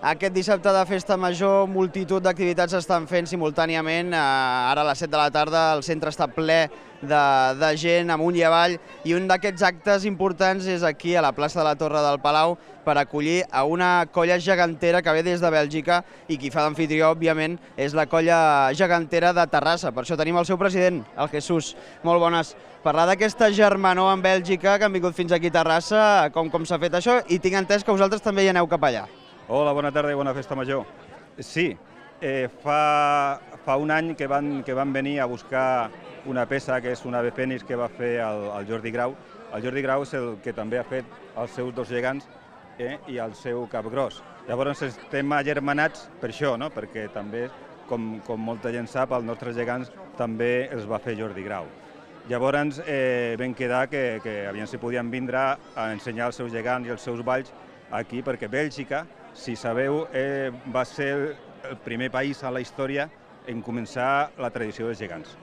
Aquest dissabte de Festa Major, multitud d'activitats s'estan fent simultàniament. Ara a les 7 de la tarda el centre està ple de gent amunt i avall i un d'aquests actes importants és aquí a la plaça de la Torre del Palau per acollir a una colla gegantera que ve des de Bèlgica i qui fa d'amfitrió, òbviament, és la colla gegantera de Terrassa. Per això tenim el seu president, el Jesús. Molt bones. Parlar d'aquesta germanor en Bèlgica que han vingut fins aquí a Terrassa, com s'ha fet això, i tinc entès que vosaltres també hi aneu cap allà. Hola, bona tarda i bona festa major. Sí, fa un any que van venir a buscar una peça que és una ave fènix que va fer el Jordi Grau. El Jordi Grau és el que també ha fet els seus dos gegants i el seu capgros. Llavors estem agermanats per això, no? Perquè també, com molta gent sap, els nostres gegants també els va fer Jordi Grau. Llavors vam quedar que aviam si podien vindre a ensenyar els seus gegants i els seus balls aquí, perquè Bèlgica, si sabeu, va ser el primer país a la història en començar la tradició dels gegants.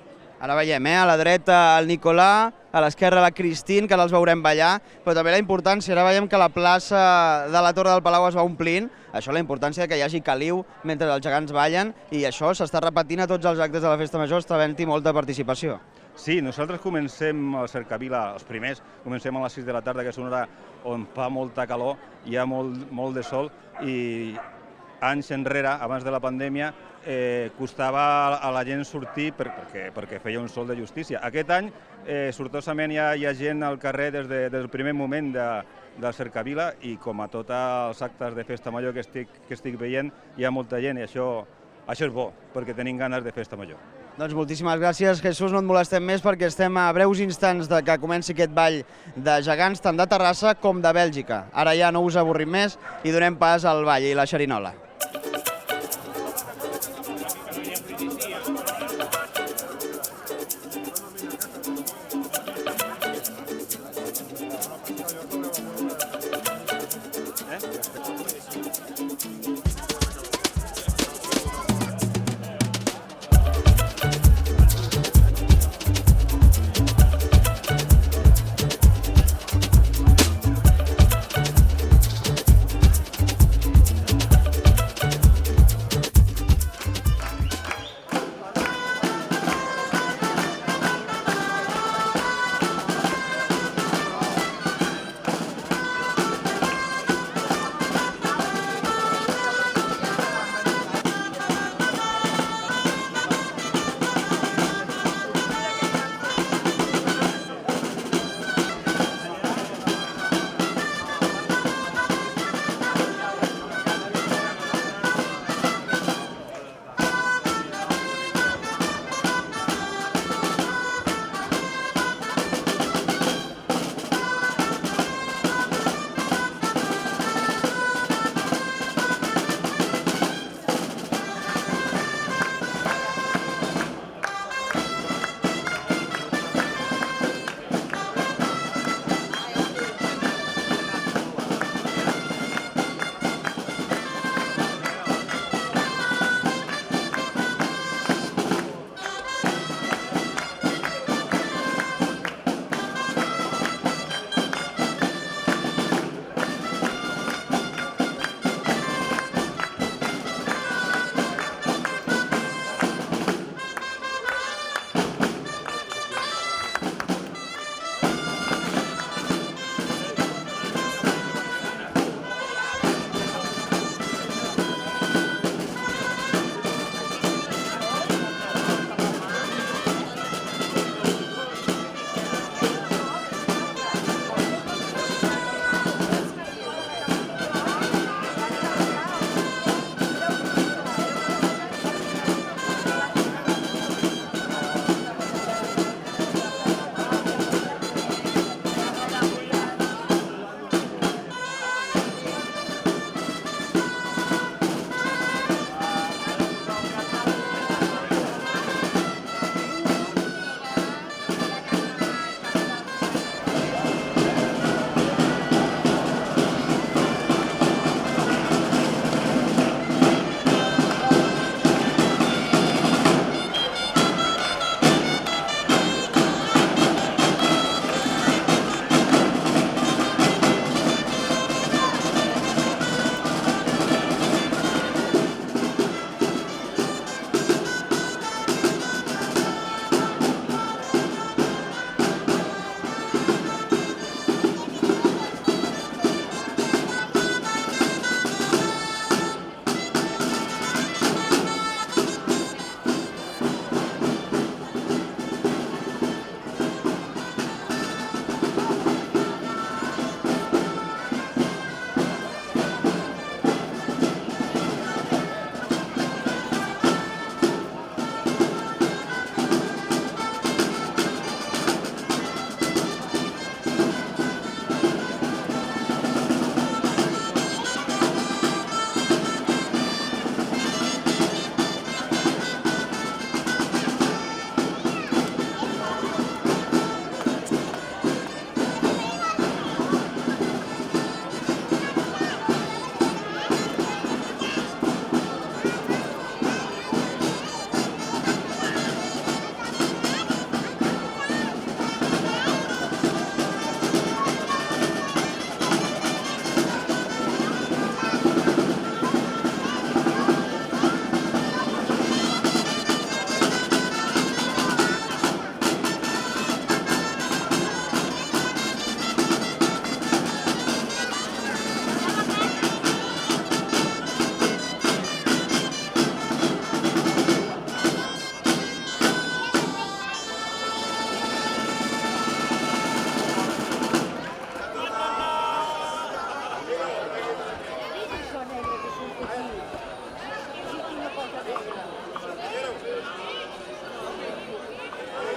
Ara veiem, a la dreta el Nicolà, a l'esquerra la Christine, que ara els veurem ballar, però també la importància, ara veiem que la plaça de la Torre del Palau es va omplint, això la importància que hi hagi caliu mentre els gegants ballen, i això s'està repetint a tots els actes de la Festa Major, està havent-hi molta participació. Sí, nosaltres comencem a Cercavila, els primers, comencem a les 6 de la tarda, que és una hora on fa molta calor, hi ha molt de sol, i anys enrere, abans de la pandèmia, costava a la gent sortir perquè feia un sol de justícia. Aquest any, sortosament, hi ha gent al carrer des del primer moment de Cercavila i com a tots els actes de Festa Major que estic veient, hi ha molta gent i això és bo, perquè tenim ganes de Festa Major. Doncs moltíssimes gràcies, Jesús, no et molestem més perquè estem a breus instants de que comenci aquest ball de gegants tant de Terrassa com de Bèlgica. Ara ja no us avorrim més i donem pas al ball i la xerinola.